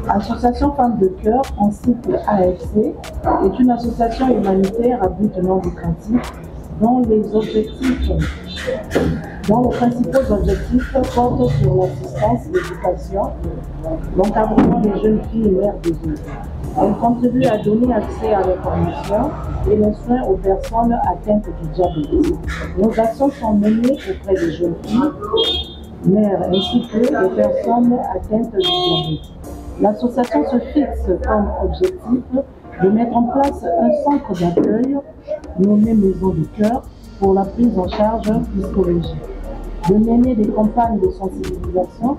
Association Femmes de Cœur, en cycle AFC, est une association humanitaire à but non lucratif dont les principaux objectifs portent sur l'assistance, l'éducation, l'encadrement des jeunes filles mères des enfants. Elle contribue à donner accès à l'information et les soins aux personnes atteintes du diabète. Nos actions sont menées auprès des jeunes filles, mères ainsi que des personnes atteintes du diabète. L'association se fixe comme objectif de mettre en place un centre d'accueil nommé Maison du Cœur pour la prise en charge psychologique, de mener des campagnes de sensibilisation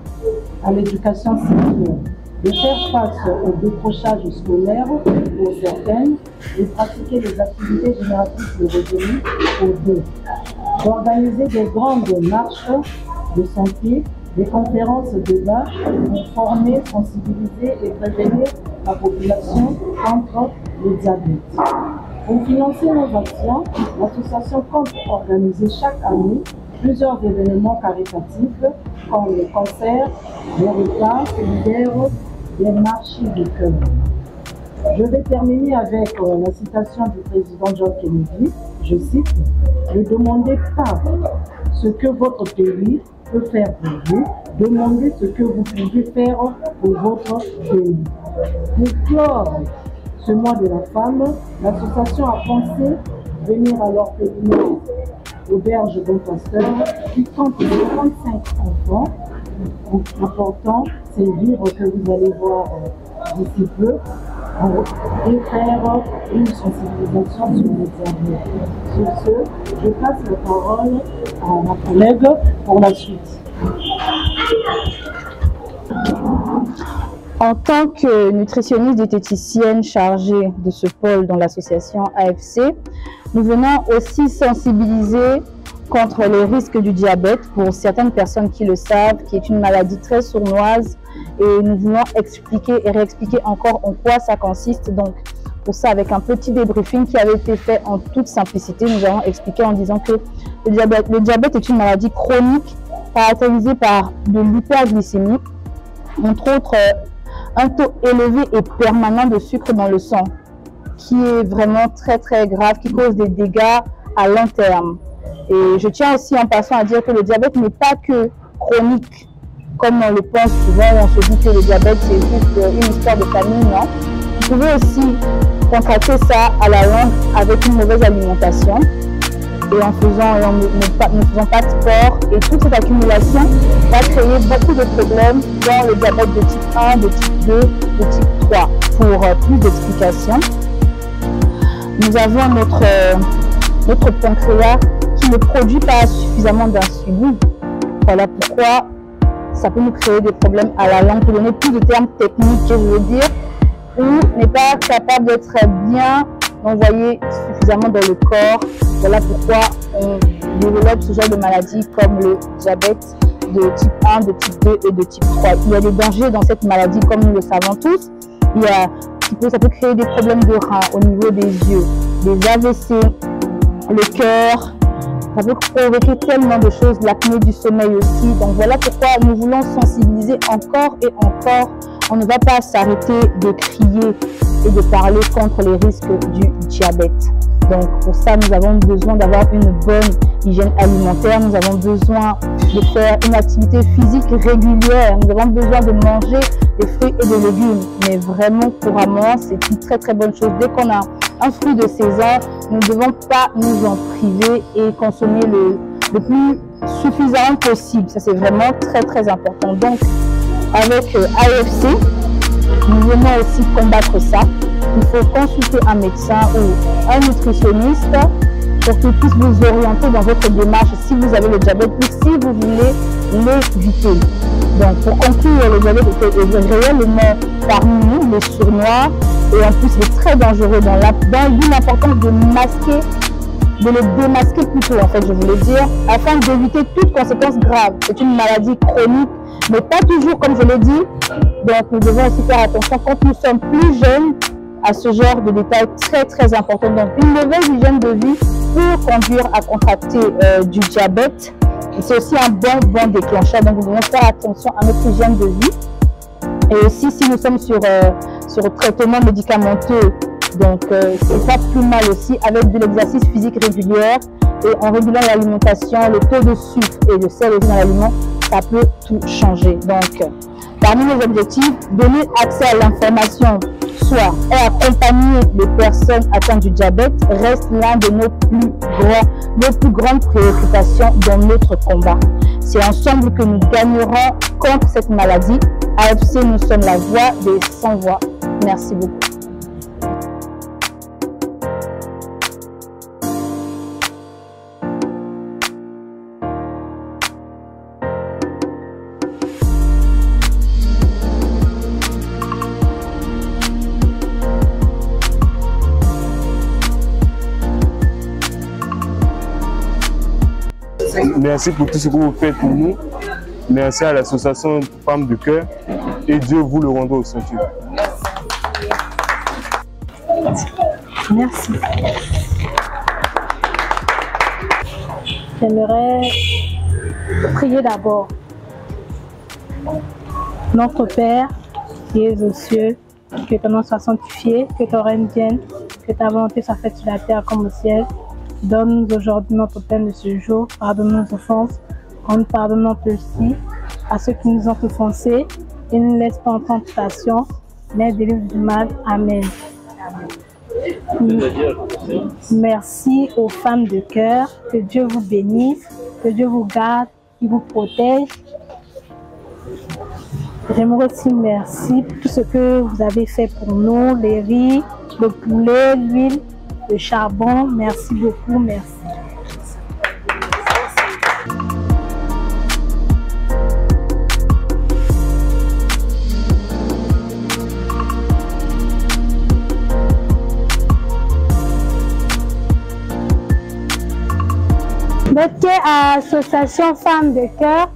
à l'éducation sexuelle, de faire face au décrochage scolaire pour certaines, de pratiquer des activités génératrices de revenus pour d'autres, d'organiser des grandes marches de santé, des conférences, débats pour former, sensibiliser et prévenir la population contre le diabète. Pour financer nos actions, l'association compte organiser chaque année plusieurs événements caritatifs comme les concerts, les repas solidaires, des marchés de cœur. Je vais terminer avec la citation du président John Kennedy. Je cite: « Ne demandez pas ce que votre pays peut faire pour vous, demandez ce que vous pouvez faire pour votre pays. » Pour clore ce mois de la femme, l'association a pensé venir à l'orphelinat Auberge Bon Pasteur qui compte 35 enfants. L'important, c'est le livre que vous allez voir d'ici peu et faire une sensibilisation sur le diabète. Sur ce, je passe la parole à ma collègue pour la suite. En tant que nutritionniste diététicienne chargée de ce pôle dans l'association AFC, nous venons aussi sensibiliser contre les risques du diabète pour certaines personnes qui le savent, qui est une maladie très sournoise, et nous voulons expliquer et réexpliquer encore en quoi ça consiste. Donc, pour ça, avec un petit débriefing qui avait été fait en toute simplicité, nous allons expliquer en disant que le diabète est une maladie chronique caractérisée par de l'hyperglycémie, entre autres un taux élevé et permanent de sucre dans le sang, qui est vraiment très très grave, qui cause des dégâts à long terme. Et je tiens aussi en passant à dire que le diabète n'est pas que chronique, comme on le pense souvent, on se dit que le diabète c'est juste une histoire de famille, non. Vous pouvez aussi contracter ça à la longue avec une mauvaise alimentation et en ne faisant pas de sport, et toute cette accumulation va créer beaucoup de problèmes dans le diabète de type 1, de type 2, de type 3. Pour plus d'explications, nous avons notre pancréas qui ne produit pas suffisamment d'insuline. Voilà pourquoi ça peut nous créer des problèmes à la longue. Pour donner plus de termes techniques, je veux dire, ou n'est pas capable d'être bien envoyé suffisamment dans le corps. Voilà pourquoi on développe ce genre de maladies comme le diabète de type 1, de type 2 et de type 3. Il y a des dangers dans cette maladie comme nous le savons tous. Ça peut créer des problèmes de reins au niveau des yeux, des AVC, le cœur. Ça peut provoquer tellement de choses, l'apnée du sommeil aussi. Donc voilà pourquoi nous voulons sensibiliser encore et encore. On ne va pas s'arrêter de crier et de parler contre les risques du diabète. Donc pour ça, nous avons besoin d'avoir une bonne hygiène alimentaire. Nous avons besoin de faire une activité physique régulière. Nous avons besoin de manger des fruits et des légumes. Mais vraiment couramment, c'est une très très bonne chose. Dès qu'on a un fruit de saison, nous ne devons pas nous en priver et consommer le plus suffisamment possible. Ça, c'est vraiment très très important. Donc, avec AFC, nous venons aussi combattre ça. Il faut consulter un médecin ou un nutritionniste pour qu'il puisse vous orienter dans votre démarche si vous avez le diabète ou si vous voulez l'éviter. Donc, pour conclure, le diabète est réellement parmi nous, les sournois, et en plus, il est très dangereux dans l'importance de le démasquer plutôt, en fait, je voulais dire, afin d'éviter toute conséquence grave. C'est une maladie chronique, mais pas toujours, comme je l'ai dit. Donc, nous devons aussi faire attention quand nous sommes plus jeunes à ce genre de détails très, très importants. Donc, une mauvaise hygiène de vie peut conduire à contracter du diabète. C'est aussi un bon déclencheur. Donc, nous devons faire attention à notre hygiène de vie. Et aussi, si nous sommes sur traitement médicamenteux, donc c'est pas plus mal aussi, avec de l'exercice physique régulier et en régulant l'alimentation, le taux de sucre et de sel aussi dans l'aliment, ça peut tout changer. Donc, parmi nos objectifs, donner accès à l'information, soit et accompagner les personnes atteintes du diabète reste l'un de nos plus grandes préoccupations dans notre combat. C'est ensemble que nous gagnerons contre cette maladie. AFC, nous sommes la voix des sans-voix. Merci beaucoup. Merci pour tout ce que vous faites pour nous. Merci à l'association Femmes de Cœur et Dieu vous le rendra au centuple. Merci. J'aimerais prier d'abord. Notre Père qui es aux cieux, que ton nom soit sanctifié, que ton règne vienne, que ta volonté soit faite sur la terre comme au ciel. Donne-nous aujourd'hui notre pain de ce jour. Pardonne nos offenses, en nous pardonnant aussi à ceux qui nous ont offensés, et ne nous laisse pas en tentation, mais délivre du mal. Amen. Merci aux femmes de cœur. Que Dieu vous bénisse, que Dieu vous garde, qu'il vous protège. J'aimerais aussi merci pour tout ce que vous avez fait pour nous, les riz, le poulet, l'huile, le charbon. Merci beaucoup, merci. Betke association Femmes de Cœur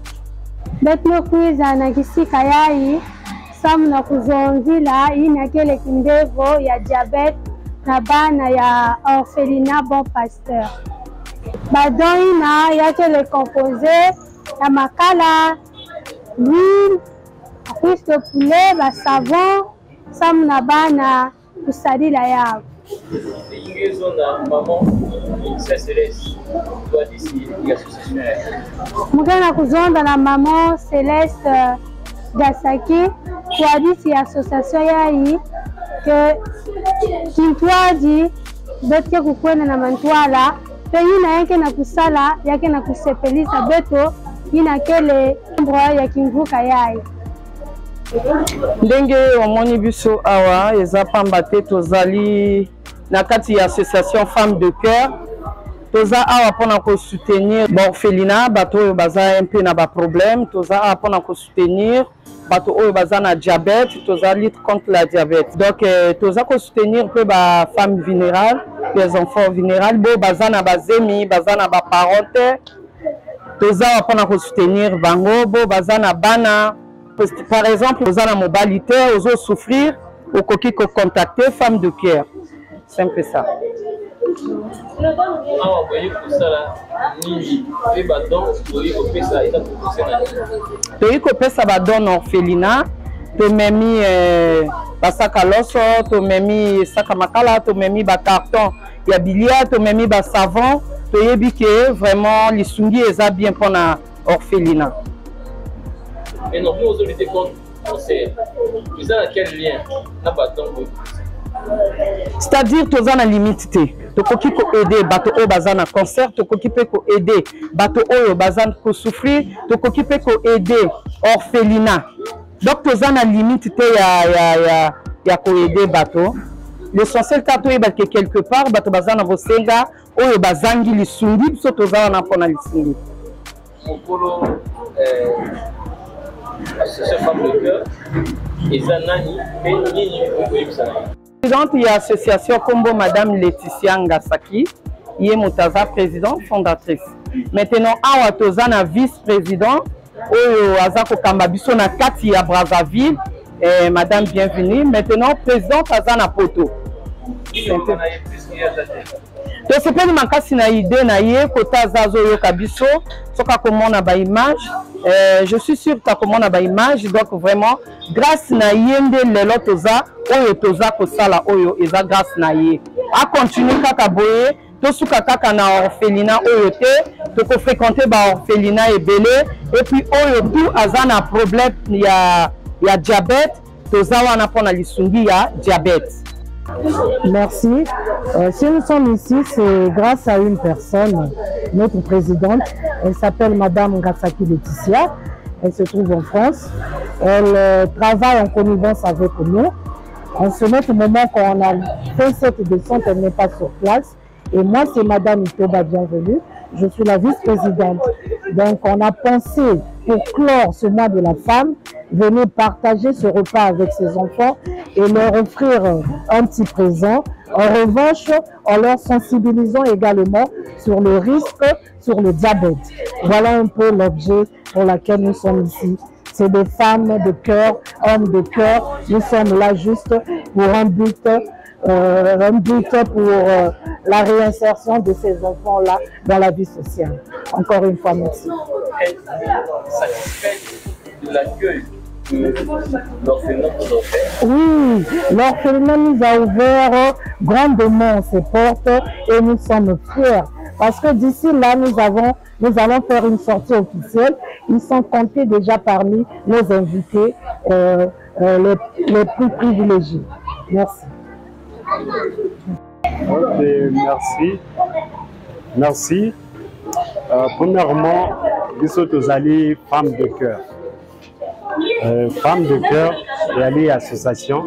betno kuiza na kisika yai samu na kuzonzila inakele kindevo ya diabete na bana ya orphelinat Bon Pasteur. Badon ina yake le composé ya makala, l'huile, cuisse de poulet, ba savon, samu na bana kusadila yao. Mugana kuzonda na maman Céleste Gasaki kwa disi association yai que kintwaji betke kukwena na mantwala pe yina yake na kusala yake na kusepelisa beto yina kele mbwa ya kimvuka yai. Ndenge omoni biso awa eza pamba te tozali na kati ya association Femmes de Cœur toza awa pona ko soutenir orphelinat bato oyo baza un peu na ba problème, toza awa pona ko soutenir bato oyo baza na diabète, toza lutte contre la diabète. Donc toza ko soutenir peu ba femmes vulnérables, les enfants vulnérables, bo baza na bazemi, baza na ba parente, toza awa pona ko soutenir bango, bo baza na bana. Par exemple, toza na mobilité, ozo souffrir, okoki ko contacter Femmes de Cœur. C'est un peu ça. Toyi kopesa badon orphelinat, tomemi basaka loso, tomemi saka makala, tomemi ba carton ya bilia, tomemi ba savon, toyebi que vraiment lisungi eza bien pour na orphelinat. Et non, nous lutter contre le cancer. Vous avez quel lien na badon? C'est-à-dire toza na limite te tokoki ko aider bato oyo baza na cancer, tokoki pe ko aider bato oyo baza ko souffrir, tokoki pe ko aider orphelinat. Donc toza na limite te ya ko aider bato. L'essentiel tato yeba que quelque part bato baza na bosenga oyo bazangi lisungi biso toza na pona lisungi. Mokolo association Femmes de Cœur eza nani pe nini okoyebisa nani? Présidente de l'association Combo Madame Laetitia Ngasaki, qui est Moutaza présidente fondatrice. Maintenant, awa tozana vice-président, oyo azako kambabiso na kati ya Brazzaville, Madame bienvenue. Maintenant, présidente azana poto. To sepeli makasi na idée na ye kota zazo yo kabiso, soka komona ba image, Je suis sûre que tu as commandé une image, donc vraiment, grâce à Yende, les lotosa, oyo toza kosala oyo, eza grâce na ye. A continuer kaka boye, to suka kaka na orphelinat oyo te, to ko fréquenter ba orphelinat ebele, et puis oyo tout azana problème ya diabète, toza wana pona lisungi ya diabète. Merci. Si nous sommes ici, c'est grâce à une personne, notre présidente. Elle s'appelle Madame Ngasaki Laetitia. Elle se trouve en France. Elle travaille en connivence avec nous. En ce moment qu'on a fait cette descente, elle n'est pas sur place. Et moi, c'est Madame Itoba, bienvenue. Je suis la vice-présidente. Donc, on a pensé, pour clore ce mois de la femme, venir partager ce repas avec ses enfants et leur offrir un petit présent. En revanche, en leur sensibilisant également sur le risque, sur le diabète. Voilà un peu l'objet pour lequel nous sommes ici. C'est des femmes de cœur, hommes de cœur. Nous sommes là juste pour un but pour la réinsertion de ces enfants-là dans la vie sociale. Encore une fois, merci. Êtes-vous satisfait de l'accueil que l'orphelinat nous a fait? Oui, l'orphelinat nous a ouvert grandement ses portes et nous sommes fiers. Parce que d'ici là, nous allons faire une sortie officielle. Ils sont comptés déjà parmi nos invités les plus privilégiés. Merci. Okay, merci. Premièrement, nous sommes allés femmes de cœur. Femmes de cœur et aller association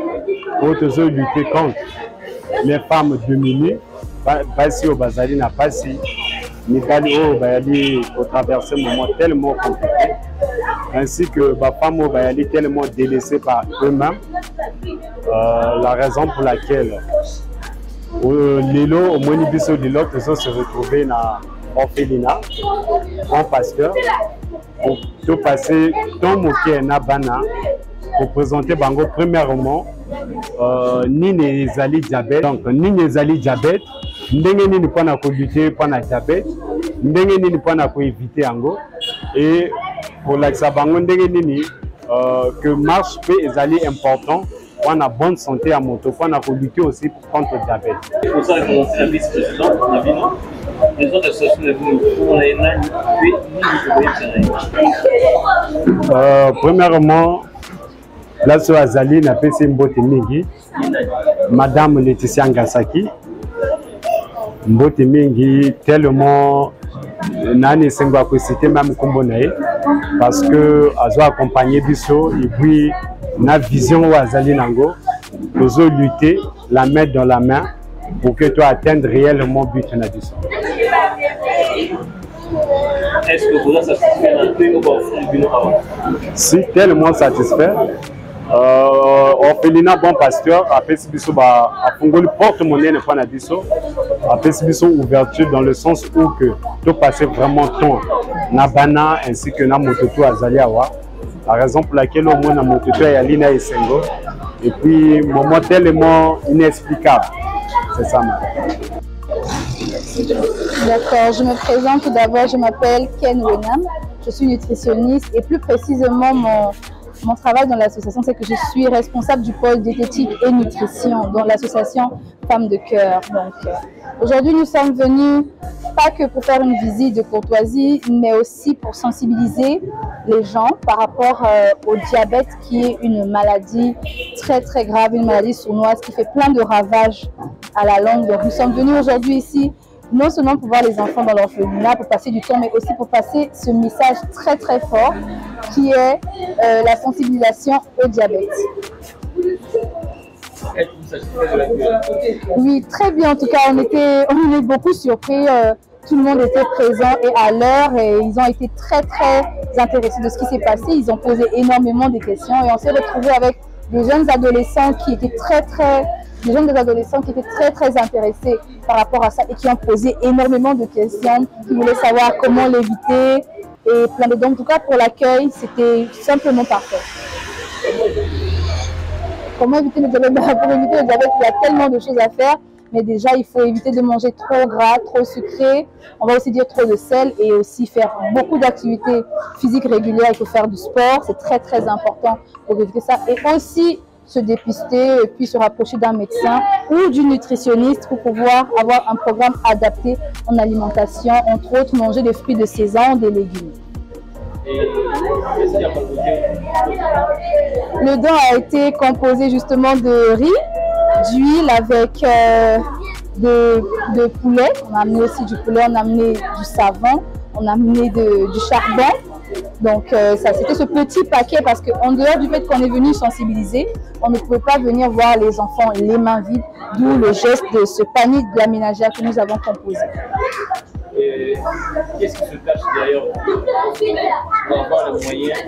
pour lutter contre les femmes dominées. Passi au Bazali n'a pas si, mais aller au traverser un moment tellement compliqué, ainsi que les femmes au aller tellement délaissées par eux-mêmes. La raison pour laquelle Lilo, au Monibiso de l'autre, ils se retrouver dans l'orphelinat, en pasteur, pour tout passer dans mon cœur Nabana, pour présenter Bango premièrement, ni les alliés diabète, donc ni les alliés diabète, ni ne pas lutter pour le diabète, ni ne pas éviter Ango, et pour l'Axabango, que marche est allié important. On a bonne santé à moto, on a lutter aussi contre le diabète. C'est pour ça que nous sommes la vice-présidente, les autres associations pour les premièrement, là sur Azali, n'a pas Mbote Mingi, Madame Laetitia Ngasaki. Mbote Mingi, tellement, Nani Sengwa cité même Kombonae, parce que Azo accompagné Bisso, et puis, na vision ou Azali Nango, nous lutter, la mettre dans la main pour que tu atteignes réellement le but de Bisso. Est-ce que vous êtes satisfait d'un Si, tellement satisfait. Orphelinat bon pasteur, après Sibiso, a fondé le porte-monnaie de Panabiso, après Sibiso ouverture dans le sens où que tu passes vraiment ton Nabana ainsi que na mototo Azaliawa. La raison pour laquelle au moins na mototo est Alina et Sengo. Et puis, moment tellement inexplicable. C'est ça, madame. D'accord, je me présente tout d'abord, je m'appelle Ken Wenam, je suis nutritionniste et plus précisément mon travail dans l'association, c'est que je suis responsable du pôle diététique et nutrition dans l'association Femmes de Cœur. Donc, aujourd'hui, nous sommes venus pas que pour faire une visite de courtoisie, mais aussi pour sensibiliser les gens par rapport au diabète qui est une maladie très très grave, une maladie sournoise qui fait plein de ravages à la langue. Donc, nous sommes venus aujourd'hui ici non seulement pour voir les enfants dans l'orphelinat, pour passer du temps, mais aussi pour passer ce message très très fort qui est la sensibilisation au diabète. Oui, très bien. En tout cas, on est beaucoup surpris. Tout le monde était présent et à l'heure et ils ont été très très intéressés de ce qui s'est passé. Ils ont posé énormément de questions et on s'est retrouvés avec des jeunes adolescents qui étaient très très intéressés par rapport à ça et qui ont posé énormément de questions, qui voulaient savoir comment l'éviter et plein de. Donc en tout cas pour l'accueil, c'était simplement parfait. Comment éviter le diabète? Pour éviter le diabète, il y a tellement de choses à faire. mais déjà il faut éviter de manger trop gras, trop sucré. On va aussi dire trop de sel et aussi faire beaucoup d'activités physiques régulières. Il faut faire du sport, c'est très très important pour éviter ça. Et aussi se dépister et puis se rapprocher d'un médecin ou d'une nutritionniste pour pouvoir avoir un programme adapté en alimentation, entre autres manger des fruits de saison, des légumes. Le don a été composé justement de riz, d'huile avec de poulet. On a amené aussi du poulet, on a amené du savon, on a amené du charbon. Donc ça c'était ce petit paquet parce qu'en dehors du fait qu'on est venu sensibiliser, on ne pouvait pas venir voir les enfants les mains vides, d'où le geste de ce panier de la ménagère que nous avons composé. Qu'est-ce qui se cache derrière pour avoir les moyens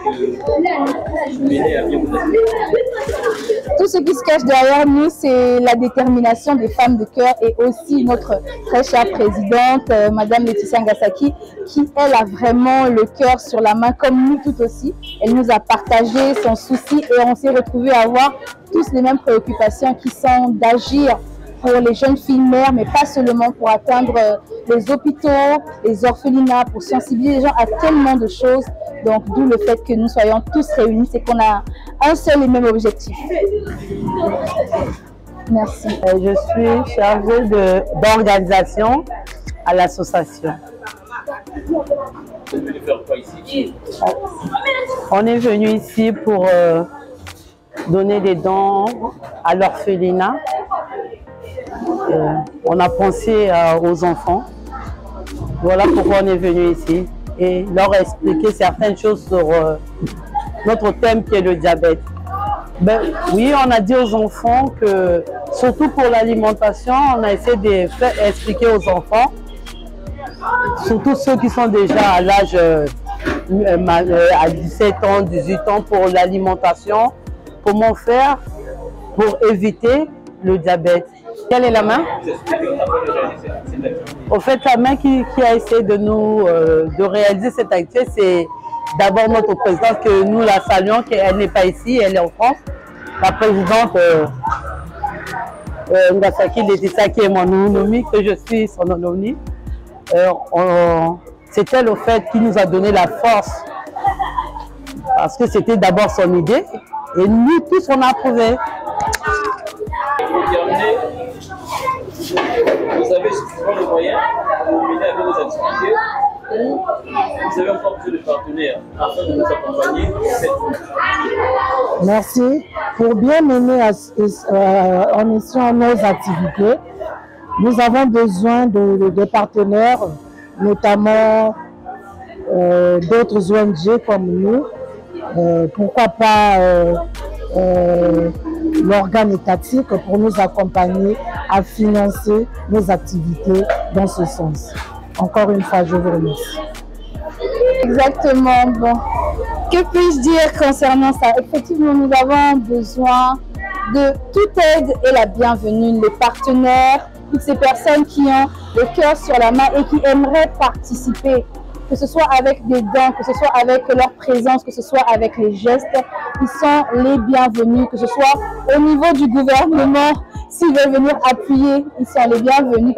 de mener à bien vous aider? Tout ce qui se cache derrière nous, c'est la détermination des femmes de cœur et aussi notre très chère présidente, Madame Laetitia Ngasaki, qui elle a vraiment le cœur sur la main, comme nous tout aussi. Elle nous a partagé son souci et on s'est retrouvés à avoir tous les mêmes préoccupations qui sont d'agir pour les jeunes filles mères, mais pas seulement pour atteindre les hôpitaux, les orphelinats, pour sensibiliser les gens à tellement de choses. Donc, d'où le fait que nous soyons tous réunis, c'est qu'on a un seul et même objectif. Merci. Je suis chargée d'organisation à l'association. Vous venez faire quoi ici? On est venu ici pour donner des dons à l'orphelinat. On a pensé aux enfants. Voilà pourquoi on est venu ici et leur expliquer certaines choses sur notre thème qui est le diabète. Ben, oui, on a dit aux enfants que, surtout pour l'alimentation, on a essayé de faire expliquer aux enfants, surtout ceux qui sont déjà à l'âge à 17 ans, 18 ans, pour l'alimentation, comment faire pour éviter le diabète. Quelle est la main? Au fait, la main qui a essayé de réaliser cette activité, c'est d'abord notre présidente, que nous la saluons, qu'elle n'est pas ici, elle est en France. La présidente Ngasaki Laetitia, qui est mon onomie, que je suis son onomie. C'est elle, au fait, qui nous a donné la force. Parce que c'était d'abord son idée. Et nous tous, on a approuvé. Pour terminer, vous avez suffisamment de moyens pour mener avec vos activités ou vous avez encore besoin de partenaires afin de nous accompagner dans cette lutte? Merci. Pour bien mener en mission nos activités, nous avons besoin de partenaires, notamment d'autres ONG comme nous. Pourquoi pas l'organe étatique pour nous accompagner à financer nos activités dans ce sens. Encore une fois, je vous remercie. Exactement. Bon, que puis-je dire concernant ça? Effectivement, nous avons besoin de toute aide et la bienvenue, les partenaires, toutes ces personnes qui ont le cœur sur la main et qui aimeraient participer, que ce soit avec des dons, que ce soit avec leur présence, que ce soit avec les gestes, ils sont les bienvenus, que ce soit au niveau du gouvernement, s'ils veulent venir appuyer, ils sont les bienvenus.